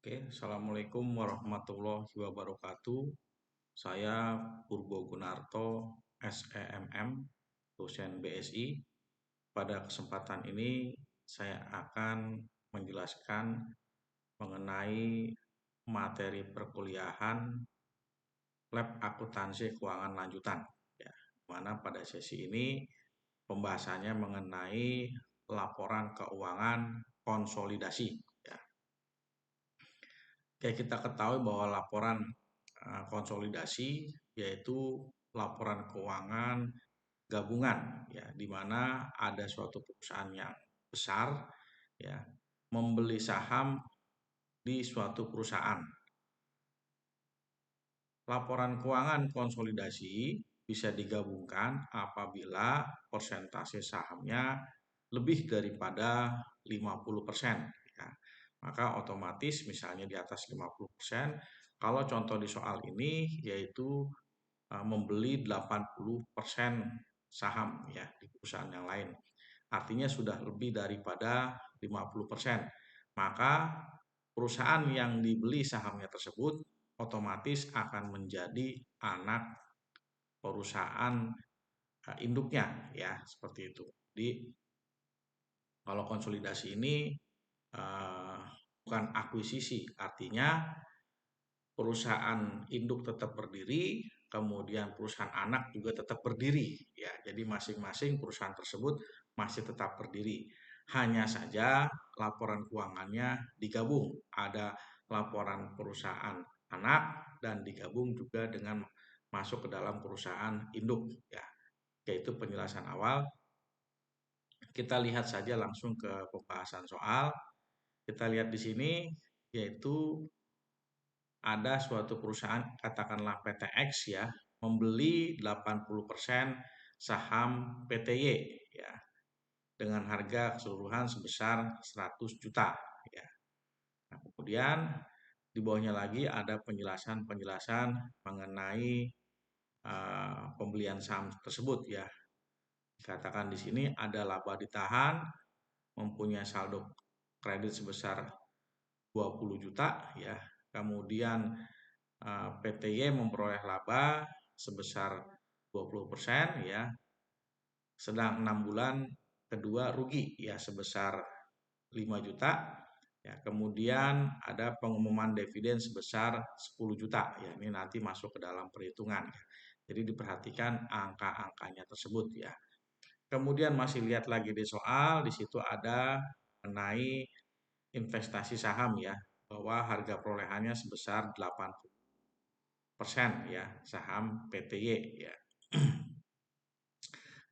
Oke, Assalamualaikum warahmatullahi wabarakatuh. Saya Purbo Gunarto, SEMM, dosen BSI. Pada kesempatan ini saya akan menjelaskan mengenai materi perkuliahan Lab Akuntansi Keuangan Lanjutan. Ya, mana pada sesi ini pembahasannya mengenai laporan keuangan konsolidasi. Ya. Kayak kita ketahui bahwa laporan konsolidasi yaitu laporan keuangan gabungan, ya, di mana ada suatu perusahaan yang besar, ya, membeli saham di suatu perusahaan. Laporan keuangan konsolidasi bisa digabungkan apabila persentase sahamnya lebih daripada 50%, ya. Maka otomatis misalnya di atas 50%, kalau contoh di soal ini yaitu membeli 80% saham, ya, di perusahaan yang lain. Artinya sudah lebih daripada 50%. Maka perusahaan yang dibeli sahamnya tersebut otomatis akan menjadi anak perusahaan induknya, ya, seperti itu. Jadi kalau konsolidasi ini bukan akuisisi, artinya perusahaan induk tetap berdiri, kemudian perusahaan anak juga tetap berdiri, ya. Jadi masing-masing perusahaan tersebut masih tetap berdiri. Hanya saja laporan keuangannya digabung, ada laporan perusahaan anak dan digabung juga dengan masuk ke dalam perusahaan induk, ya. Yaitu penjelasan awal. Kita lihat saja langsung ke pembahasan soal. Kita lihat di sini yaitu ada suatu perusahaan, katakanlah PTX, ya, membeli 80% saham PTY, ya, dengan harga keseluruhan sebesar 100 juta, ya. Nah, kemudian di bawahnya lagi ada penjelasan-penjelasan mengenai pembelian saham tersebut, ya. Dikatakan di sini ada laba ditahan, mempunyai saldo kredit sebesar 20 juta, ya. Kemudian PTY memperoleh laba sebesar 20%, ya. Sedang 6 bulan kedua rugi, ya, sebesar 5 juta. Ya, kemudian ada pengumuman dividen sebesar 10 juta. Ya, ini nanti masuk ke dalam perhitungan, ya. Jadi diperhatikan angka-angkanya tersebut, ya. Kemudian masih lihat lagi di soal, di situ ada mengenai investasi saham, ya, bahwa harga perolehannya sebesar 80%, ya, saham PTY, ya.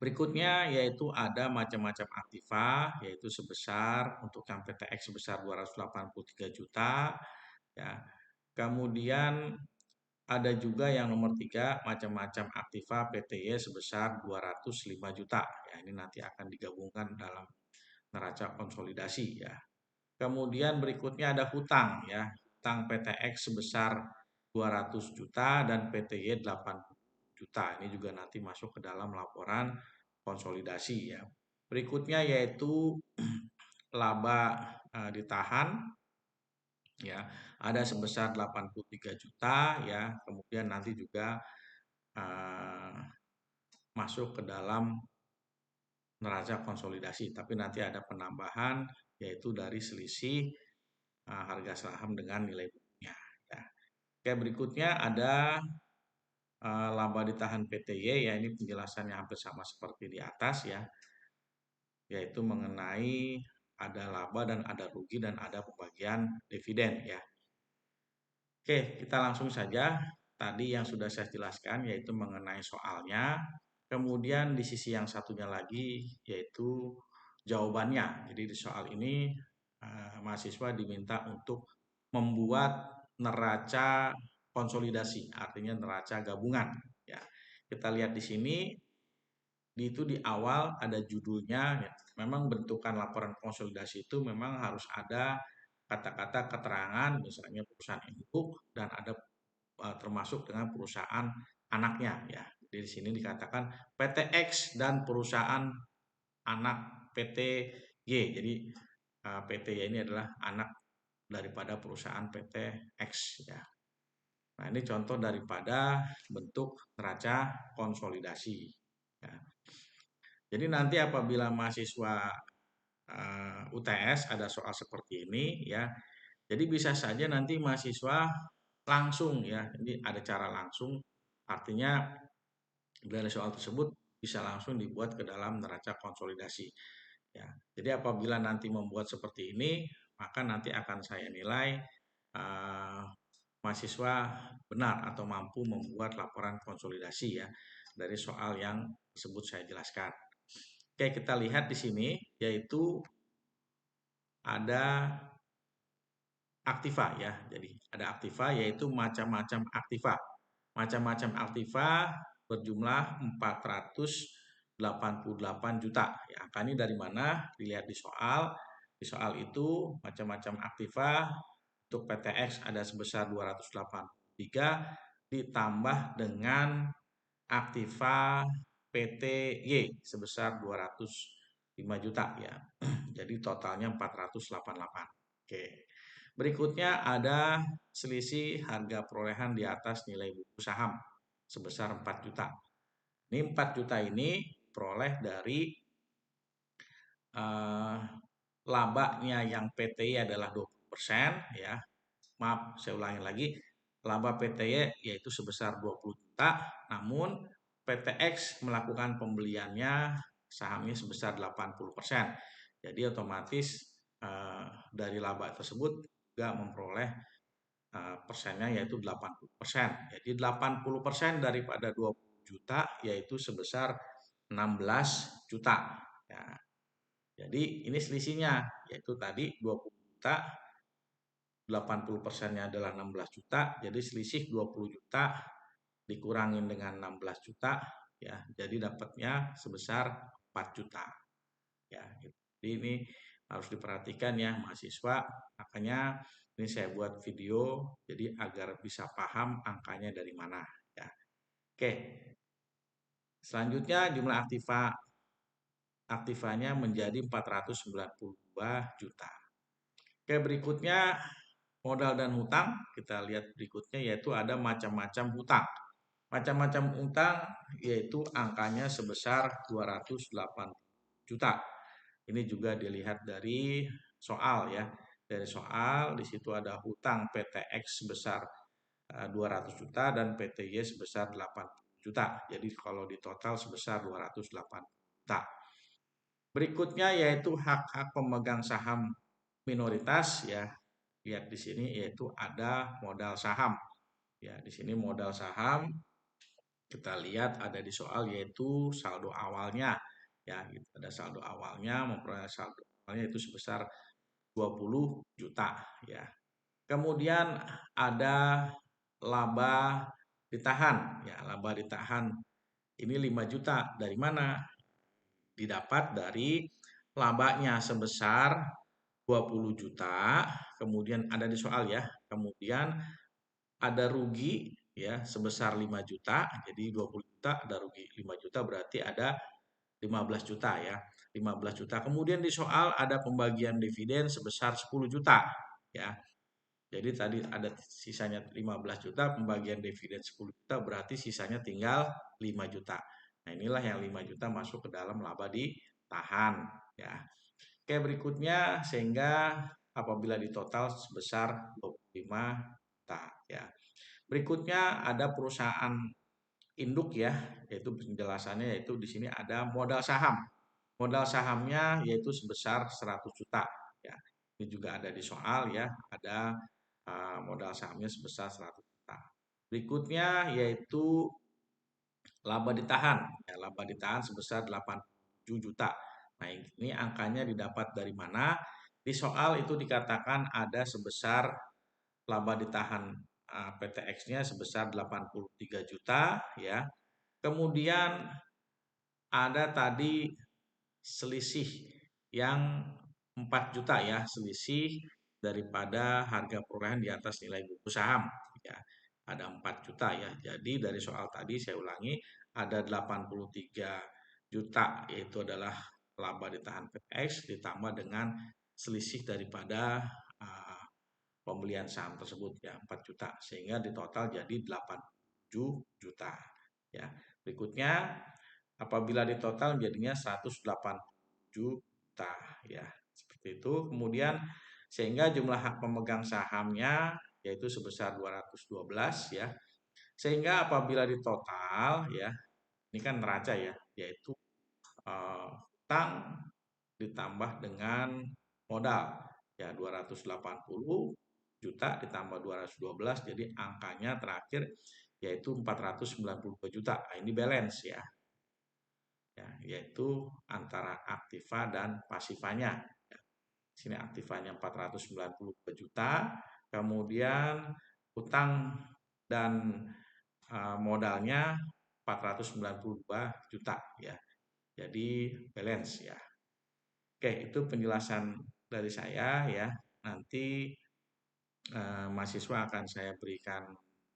Berikutnya yaitu ada macam-macam aktiva, yaitu sebesar untuk yang PTX sebesar 283 juta, ya. Kemudian ada juga yang nomor 3, macam-macam aktiva PTY sebesar 205 juta. Ya, ini nanti akan digabungkan dalam neraca konsolidasi, ya. Kemudian berikutnya ada hutang, ya. Hutang PTX sebesar 200 juta dan PTY 80 juta. Ini juga nanti masuk ke dalam laporan konsolidasi, ya. Berikutnya yaitu laba ditahan, ya, ada sebesar 83 juta, ya. Kemudian nanti juga masuk ke dalam neraca konsolidasi, tapi nanti ada penambahan yaitu dari selisih harga saham dengan nilai bukunya, ya. Oke, berikutnya ada laba ditahan PTY, ya, ini penjelasannya hampir sama seperti di atas, ya, yaitu mengenai ada laba dan ada rugi dan ada pembagian dividen, ya. Oke, kita langsung saja. Tadi yang sudah saya jelaskan yaitu mengenai soalnya. Kemudian di sisi yang satunya lagi yaitu jawabannya. Jadi di soal ini mahasiswa diminta untuk membuat neraca konsolidasi, artinya neraca gabungan, ya. Kita lihat di sini, itu di awal ada judulnya, ya. Memang bentukan laporan konsolidasi itu memang harus ada kata-kata keterangan, misalnya perusahaan induk dan ada termasuk dengan perusahaan anaknya, ya. Jadi di sini dikatakan PTX dan perusahaan anak PTY. Jadi PTY ini adalah anak daripada perusahaan PT X ya. Nah, ini contoh daripada bentuk neraca konsolidasi ya. Jadi nanti apabila mahasiswa UTS ada soal seperti ini ya. Jadi bisa saja nanti mahasiswa langsung ya. Ini ada cara langsung, artinya dari soal tersebut bisa langsung dibuat ke dalam neraca konsolidasi ya. Jadi apabila nanti membuat seperti ini, maka nanti akan saya nilai mahasiswa benar atau mampu membuat laporan konsolidasi ya dari soal yang tersebut saya jelaskan. Oke, kita lihat di sini yaitu ada aktiva ya. Jadi ada aktiva yaitu macam-macam aktiva. Macam-macam aktiva berjumlah 488 juta. Ya, angka ini dari mana? Dilihat di soal. Di soal itu macam-macam aktiva untuk PTX ada sebesar 283 ditambah dengan aktiva PTY sebesar 205 juta ya. Jadi totalnya 488. Oke. Berikutnya ada selisih harga perolehan di atas nilai buku saham sebesar 4 juta. Ini 4 juta ini peroleh dari labanya yang PTY adalah 20% ya. Maaf, saya ulangi lagi. Laba PTY yaitu sebesar 20 juta, namun PTX melakukan pembeliannya sahamnya sebesar 80%. Jadi otomatis dari laba tersebut juga memperoleh persennya yaitu 80%. Jadi 80% daripada 20 juta yaitu sebesar 16 juta. Ya. Jadi ini selisihnya yaitu tadi 20 juta 80%-nya adalah 16 juta, jadi selisih 20 juta dikurangin dengan 16 juta ya. Jadi dapatnya sebesar 4 juta. Ya, jadi ini harus diperhatikan ya mahasiswa. Makanya ini saya buat video jadi agar bisa paham angkanya dari mana ya. Oke. Selanjutnya jumlah aktivanya menjadi 492 juta. Oke, berikutnya modal dan hutang, kita lihat berikutnya yaitu ada macam-macam hutang. Macam-macam hutang yaitu angkanya sebesar 208 juta. Ini juga dilihat dari soal ya. Dari soal di situ ada hutang PTX sebesar 200 juta dan PTY sebesar 80 juta. Jadi kalau di total sebesar 208 juta. Berikutnya yaitu hak-hak pemegang saham minoritas ya. Lihat di sini yaitu ada modal saham. Ya, di sini modal saham kita lihat ada di soal yaitu saldo awalnya. Ya, gitu. Ada saldo awalnya memperoleh saldo awalnya itu sebesar 20 juta ya. Kemudian ada laba ditahan ya, laba ditahan ini 5 juta. Dari mana? Didapat dari labanya sebesar 20 juta, kemudian ada di soal ya. Kemudian ada rugi ya sebesar 5 juta. Jadi 20 juta ada rugi 5 juta berarti ada 15 juta ya. 15 juta. Kemudian di soal ada pembagian dividen sebesar 10 juta ya. Jadi tadi ada sisanya 15 juta, pembagian dividen 10 juta berarti sisanya tinggal 5 juta. Nah, inilah yang 5 juta masuk ke dalam laba ditahan ya. Oke, berikutnya sehingga apabila ditotal sebesar 25 juta ya. Berikutnya ada perusahaan induk ya, yaitu penjelasannya yaitu di sini ada modal saham. Modal sahamnya yaitu sebesar 100 juta ya. Ini juga ada di soal ya, ada modal sahamnya sebesar 100 juta. Berikutnya yaitu laba ditahan. Ya, laba ditahan sebesar 87 juta. Nah, ini angkanya didapat dari mana? Di soal itu dikatakan ada sebesar laba ditahan PTX-nya sebesar 83 juta ya. Kemudian ada tadi selisih yang 4 juta ya, selisih daripada harga perolehan di atas nilai buku saham ya. Ada 4 juta ya. Jadi dari soal tadi saya ulangi ada 83 juta yaitu adalah laba ditahan PTX ditambah dengan selisih daripada pembelian saham tersebut ya 4 juta sehingga di total jadi 87 juta ya. Berikutnya apabila di total jadinya 108 juta ya. Seperti itu. Kemudian sehingga jumlah hak pemegang sahamnya yaitu sebesar 212 ya. Sehingga apabila di total ya, ini kan neraca ya, yaitu hutang ditambah dengan modal ya 280 juta ditambah 212 jadi angkanya terakhir yaitu 492 juta. Nah, ini balance ya. Ya, yaitu antara aktiva dan pasifanya. Ya, sini aktivanya 492 juta, kemudian utang dan modalnya 492 juta ya. Jadi balance ya. Oke, itu penjelasan dari saya ya. Nanti mahasiswa akan saya berikan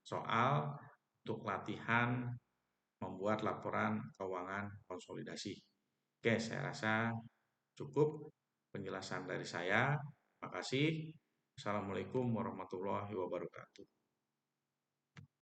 soal untuk latihan membuat laporan keuangan konsolidasi. Oke, saya rasa cukup penjelasan dari saya. Terima kasih. Assalamualaikum warahmatullahi wabarakatuh.